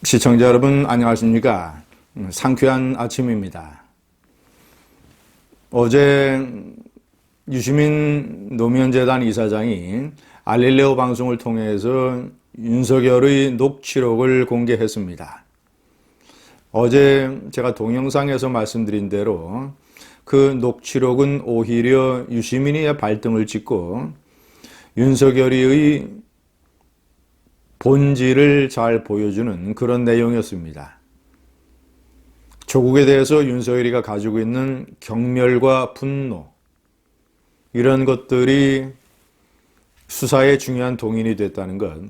시청자 여러분 안녕하십니까? 상쾌한 아침입니다. 어제 유시민 노무현재단 이사장이 알릴레오 방송을 통해서 윤석열의 녹취록을 공개했습니다. 어제 제가 동영상에서 말씀드린 대로 그 녹취록은 오히려 유시민이의 발등을 찍고 윤석열의 본질을 잘 보여주는 그런 내용이었습니다. 조국에 대해서 윤석열이가 가지고 있는 경멸과 분노, 이런 것들이 수사의 중요한 동인이 됐다는 것.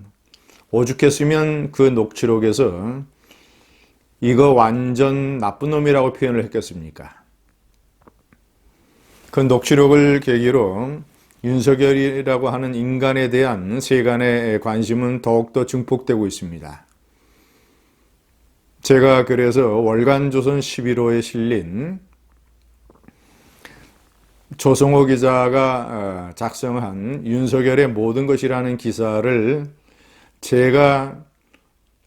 오죽했으면 그 녹취록에서 이거 완전 나쁜 놈이라고 표현을 했겠습니까? 그 녹취록을 계기로 윤석열이라고 하는 인간에 대한 세간의 관심은 더욱더 증폭되고 있습니다. 제가 그래서 월간조선 11호에 실린 조성호 기자가 작성한 윤석열의 모든 것이라는 기사를 제가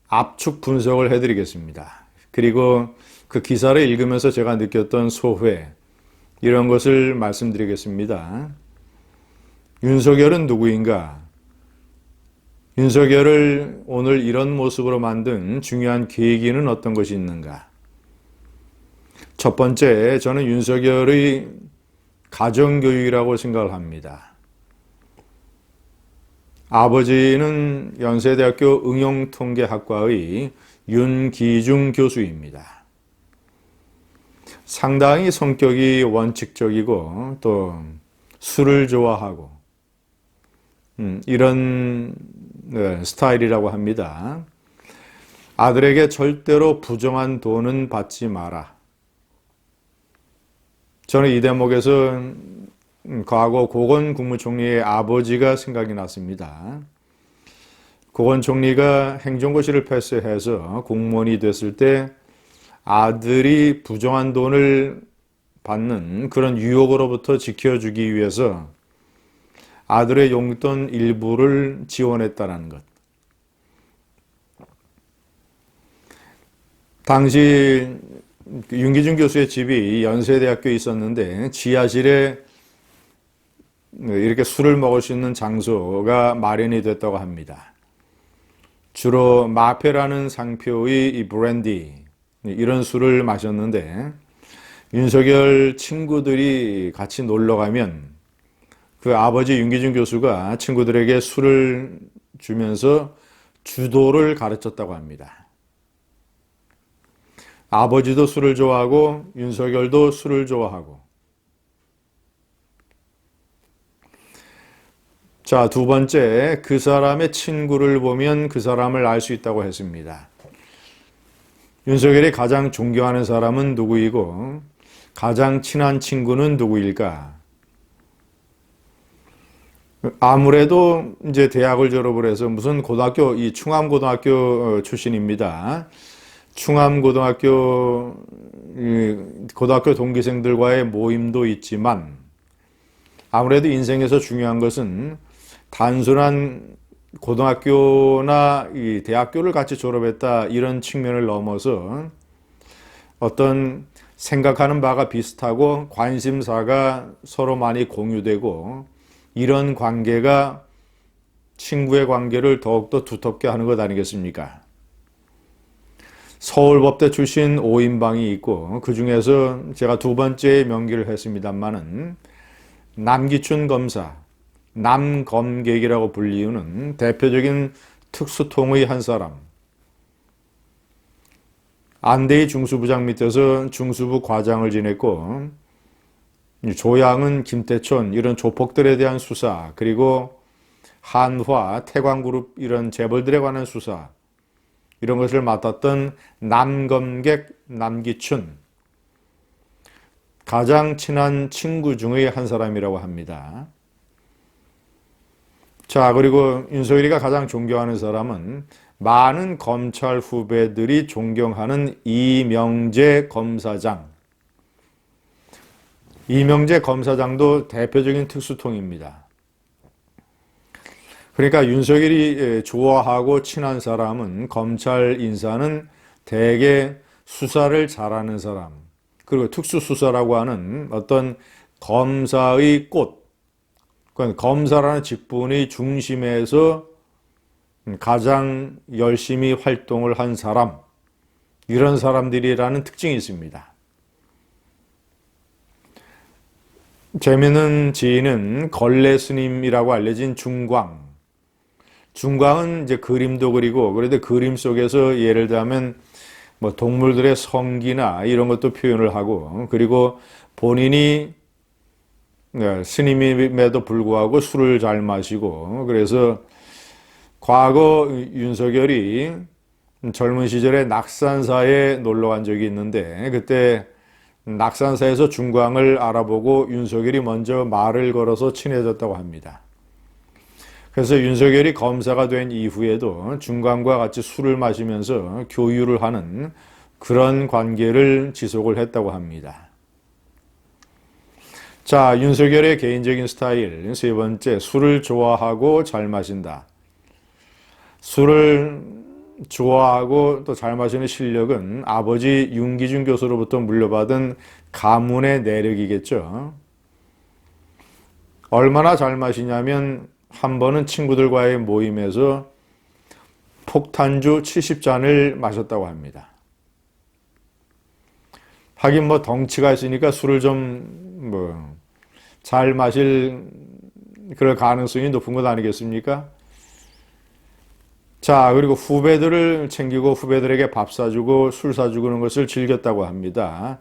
압축 분석을 해드리겠습니다. 그리고 그 기사를 읽으면서 제가 느꼈던 소회, 이런 것을 말씀드리겠습니다. 윤석열은 누구인가? 윤석열을 오늘 이런 모습으로 만든 중요한 계기는 어떤 것이 있는가? 첫 번째, 저는 윤석열의 가정교육이라고 생각을 합니다. 아버지는 연세대학교 응용통계학과의 윤기중 교수입니다. 상당히 성격이 원칙적이고 또 술을 좋아하고 이런 스타일이라고 합니다. 아들에게 절대로 부정한 돈은 받지 마라. 저는 이 대목에서 과거 고건 국무총리의 아버지가 생각이 났습니다. 고건 총리가 행정고시를 패스해서 공무원이 됐을 때 아들이 부정한 돈을 받는 그런 유혹으로부터 지켜주기 위해서 아들의 용돈 일부를 지원했다는 것. 당시 윤기중 교수의 집이 연세대학교에 있었는데 지하실에 이렇게 술을 먹을 수 있는 장소가 마련이 됐다고 합니다. 주로 마페라는 상표의 이 브랜디, 이런 술을 마셨는데 윤석열 친구들이 같이 놀러 가면 그 아버지 윤기중 교수가 친구들에게 술을 주면서 주도를 가르쳤다고 합니다. 아버지도 술을 좋아하고 윤석열도 술을 좋아하고. 자, 두 번째, 그 사람의 친구를 보면 그 사람을 알 수 있다고 했습니다. 윤석열이 가장 존경하는 사람은 누구이고 가장 친한 친구는 누구일까? 아무래도 이제 대학을 졸업을 해서 무슨 고등학교, 이 충암고등학교 출신입니다. 충암고등학교, 고등학교 동기생들과의 모임도 있지만 아무래도 인생에서 중요한 것은 단순한 고등학교나 이 대학교를 같이 졸업했다, 이런 측면을 넘어서 어떤 생각하는 바가 비슷하고 관심사가 서로 많이 공유되고 이런 관계가 친구의 관계를 더욱더 두텁게 하는 것 아니겠습니까? 서울법대 출신 5인방이 있고 그 중에서 제가 두 번째 명기를 했습니다마는 남기춘 검사, 남검객이라고 불리우는 대표적인 특수통의 한 사람, 안대희 중수부장 밑에서 중수부 과장을 지냈고 조양은, 김태촌, 이런 조폭들에 대한 수사, 그리고 한화, 태광그룹 이런 재벌들에 관한 수사, 이런 것을 맡았던 남검객 남기춘, 가장 친한 친구 중의 한 사람이라고 합니다. 자, 그리고 윤석열이가 가장 존경하는 사람은 많은 검찰 후배들이 존경하는 이명재 검사장. 이명재 검사장도 대표적인 특수통입니다. 그러니까 윤석열이 좋아하고 친한 사람은 검찰 인사는 대개 수사를 잘하는 사람, 그리고 특수수사라고 하는 어떤 검사의 꽃, 그러니까 검사라는 직분의 중심에서 가장 열심히 활동을 한 사람, 이런 사람들이라는 특징이 있습니다. 재미있는 지인은 걸레 스님이라고 알려진 중광. 중광은 이제 그림도 그리고, 그런데 그림 속에서 예를 들면 뭐 동물들의 성기나 이런 것도 표현을 하고, 그리고 본인이 스님임에도 불구하고 술을 잘 마시고, 그래서 과거 윤석열이 젊은 시절에 낙산사에 놀러 간 적이 있는데, 그때 낙산사에서 중광을 알아보고 윤석열이 먼저 말을 걸어서 친해졌다고 합니다. 그래서 윤석열이 검사가 된 이후에도 중광과 같이 술을 마시면서 교유를 하는 그런 관계를 지속을 했다고 합니다. 자, 윤석열의 개인적인 스타일 세 번째, 술을 좋아하고 잘 마신다. 술을 좋아하고 또 잘 마시는 실력은 아버지 윤기준 교수로부터 물려받은 가문의 내력이겠죠. 얼마나 잘 마시냐면 한 번은 친구들과의 모임에서 폭탄주 70잔을 마셨다고 합니다. 하긴 뭐 덩치가 있으니까 술을 좀 잘 마실 그럴 가능성이 높은 것 아니겠습니까? 자, 그리고 후배들을 챙기고 후배들에게 밥 사주고 술 사주고 그런 것을 즐겼다고 합니다.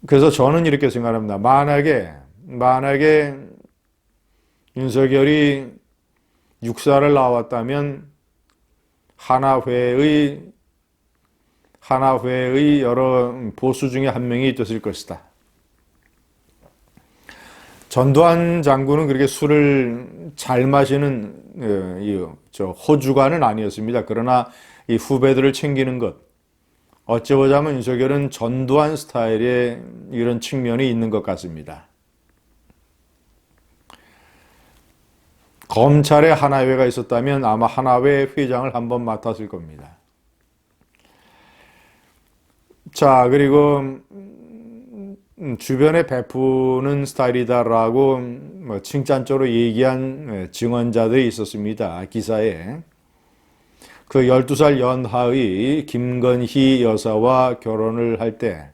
그래서 저는 이렇게 생각합니다. 만약에 윤석열이 육사를 나왔다면 하나회의 여러 보수 중에 한 명이 됐을 것이다. 전두환 장군은 그렇게 술을 잘 마시는 호주관은 아니었습니다. 그러나 이 후배들을 챙기는 것, 어찌보자면 윤석열은 전두환 스타일의 이런 측면이 있는 것 같습니다. 검찰에 하나회가 있었다면 아마 하나회 회장을 한번 맡았을 겁니다. 자, 그리고 주변에 베푸는 스타일이다라고 칭찬적으로 얘기한 증언자들이 있었습니다. 기사에. 그 12살 연하의 김건희 여사와 결혼을 할 때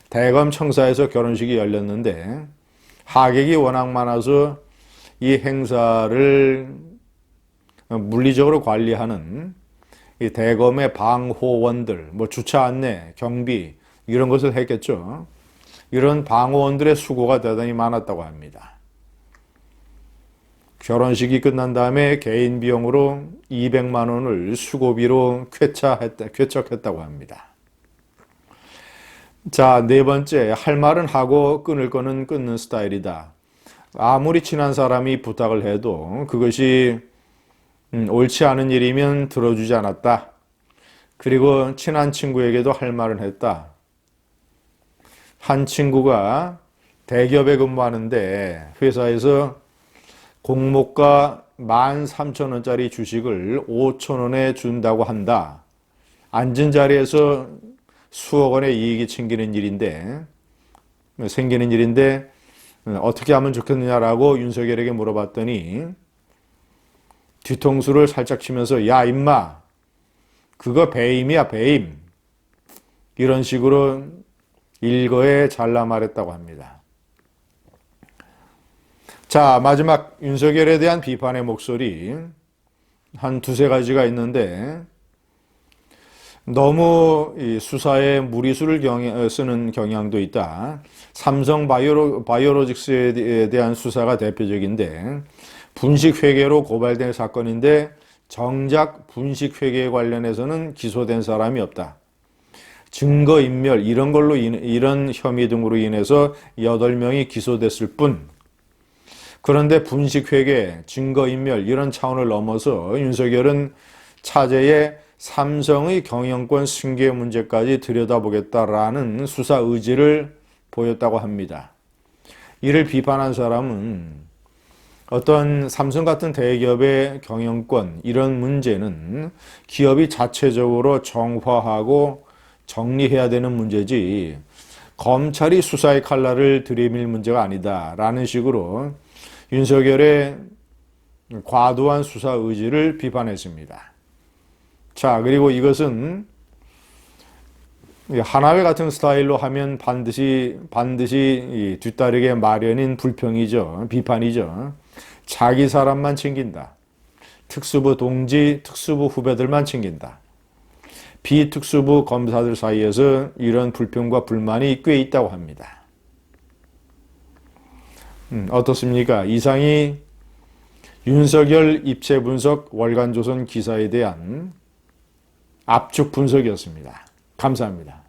대검 청사에서 결혼식이 열렸는데 하객이 워낙 많아서 이 행사를 물리적으로 관리하는 이 대검의 방호원들, 주차 안내, 경비 이런 것을 했겠죠. 이런 방호원들의 수고가 대단히 많았다고 합니다. 결혼식이 끝난 다음에 개인 비용으로 200만 원을 수고비로 쾌척했다고 합니다. 자, 네 번째, 할 말은 하고 끊을 거는 끊는 스타일이다. 아무리 친한 사람이 부탁을 해도 그것이 옳지 않은 일이면 들어주지 않았다. 그리고 친한 친구에게도 할 말은 했다. 한 친구가 대기업에 근무하는데 회사에서 공모가 13,000원짜리 주식을 5,000원에 준다고 한다. 앉은 자리에서 수억 원의 이익이 생기는 일인데 어떻게 하면 좋겠느냐라고 윤석열에게 물어봤더니 뒤통수를 살짝 치면서 야 임마 그거 배임이야 배임 이런 식으로 일거에 잘라 말했다고 합니다. 자, 마지막 윤석열에 대한 비판의 목소리 한 두세 가지가 있는데 너무 이 수사에 무리수를 쓰는 경향도 있다. 삼성 바이오로직스에 대한 수사가 대표적인데 분식회계로 고발된 사건인데 정작 분식회계에 관련해서는 기소된 사람이 없다. 증거인멸 이런 혐의 등으로 인해서 8명이 기소됐을 뿐 그런데 분식회계, 증거인멸 이런 차원을 넘어서 윤석열은 차제에 삼성의 경영권 승계 문제까지 들여다보겠다라는 수사 의지를 보였다고 합니다. 이를 비판한 사람은 어떤 삼성 같은 대기업의 경영권, 이런 문제는 기업이 자체적으로 정화하고 정리해야 되는 문제지 검찰이 수사의 칼날을 들이밀 문제가 아니다라는 식으로 윤석열의 과도한 수사 의지를 비판했습니다. 자, 그리고 이것은 하나회 같은 스타일로 하면 반드시 뒤따르게 마련인 불평이죠. 비판이죠. 자기 사람만 챙긴다. 특수부 동지, 특수부 후배들만 챙긴다. 비특수부 검사들 사이에서 이런 불평과 불만이 꽤 있다고 합니다. 어떻습니까? 이상이 윤석열 입체 분석 월간조선 기사에 대한 압축 분석이었습니다. 감사합니다.